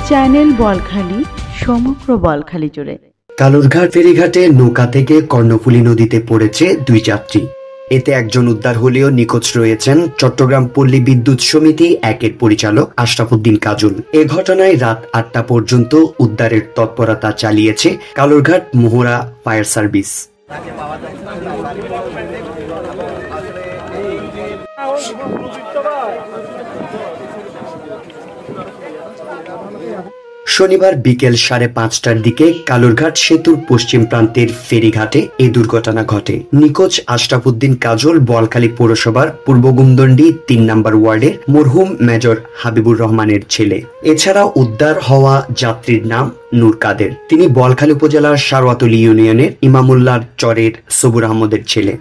Channel Balkhali সমগ্র বলখালি জুড়ে। কালুরঘাট ফেরিঘাটে নৌকা থেকে কর্ণফুলী নদীতে পড়েছে 2 যাত্রী। এতে একজন উদ্ধার হলেও নিখোঁজ রয়েছেন চট্টগ্রাম পল্লী বিদ্যুৎ সমিতি 1-এর পরিচালক আশরাফ উদ্দিন কাজল। এ ঘটনায় রাত 8টা পর্যন্ত উদ্ধারের তৎপরতা চালিয়েছে কালুরঘাট মোহরা ফায়ার সার্ভিস। শনিবার বিকেল 5:30টার দিকে কালুরঘাট সেতুর পশ্চিম প্রান্তের ফেরিঘাটে এই দুর্ঘটনা ঘটে। নিখোঁজ আশরাফ উদ্দিন কাজল বোয়ালখালী পৌরসভার পূর্ব গুমদন্ডি 3 নম্বর ওয়ার্ডের মরহুম মেজর হাবিবুর রহমানের ছেলে। এছাড়া উদ্ধার হওয়া যাত্রীর নাম নূর কাদের। তিনি বোয়ালখালী উপজেলার সারওয়াতুলী ইউনিয়নের ইমামুল্লাহর চরের সবুর আহমদের ছেলে।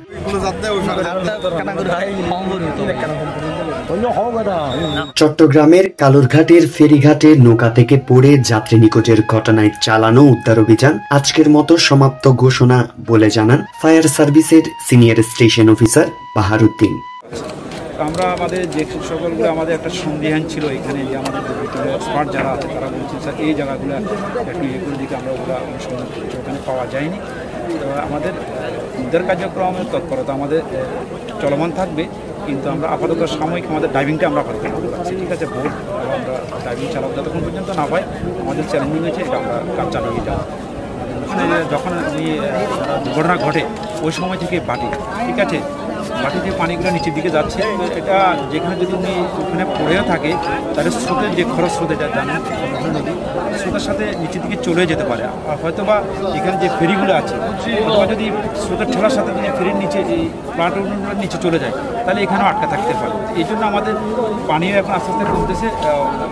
চট্টগ্রামের কালুরঘাটের ফেরিঘাটে নৌকা থেকে পড়ে যাত্রী নিখোঁজের ঘটনায় চালানো উদ্ধার অভিযান আজকের মতো সমাপ্ত ঘোষণা বলে জানান ফায়ার সার্ভিসের সিনিয়র স্টেশন অফিসার বাহারুদ্দিন। আমরা আমাদের যে সকলগুলো আমাদের একটা সন্দেহান ছিল এখানে যে আমাদের এক্সপার্ট যারা আছে তারা বলছেন স্যার এই জায়গাগুলো একটু এগুলোর দিকে আমরা ওগুলো অনুসন্ধান করছি, ওখানে পাওয়া যায়নি। তো আমাদের উদ্ধার কার্যক্রমের তৎপরতা আমাদের চলমান থাকবে, কিন্তু আমরা আপাতত সাময়িক আমাদের ডাইভিংটা আমরা আপাতত করতে পারছি, ঠিক আছে। বোট এবং আমরা ডাইভিং চালাবো যতক্ষণ পর্যন্ত না পাই আমাদের চ্যালেঞ্জিং হয়েছে, এটা আমরা কাজ চালিয়ে যাবো। যখন দুর্ঘটনা ঘটে ওই সময় থেকে বাটি, ঠিক আছে, বাটি যে পানিগুলো নিচের দিকে যাচ্ছে, এটা যেখানে যদি উনি ওখানে পড়েও থাকে তাহলে স্রোতের যে খরচ স্রোতে জানেন নদী স্রোতের সাথে নিচের দিকে চলে যেতে পারে। আর হয়তো বা এখানে যে ফেরিগুলো আছে অথবা যদি স্রোতের ঠেলার সাথে যদি ফেরির নিচে এই প্লাটুনগুলোর নিচে চলে যায় তাহলে এখানেও আটকা থাকতে পারে। এই জন্য আমাদের পানিও এখন আস্তে আস্তে কমতেছে,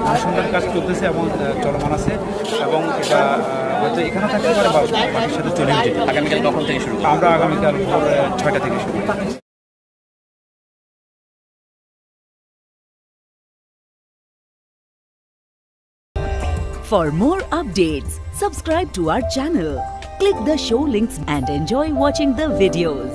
অনুসন্ধান কাজ চলতেছে এবং চলমান আছে, এবং এটা হয়তো এখানেও থাকতে পারে বা বাটির সাথে চলে যেতে। আগামীকাল কখন থেকে শুরু? আমরা আগামীকাল ভোর 6টা থেকে শুরু। For more updates, subscribe to our channel, click the show links and enjoy watching the videos.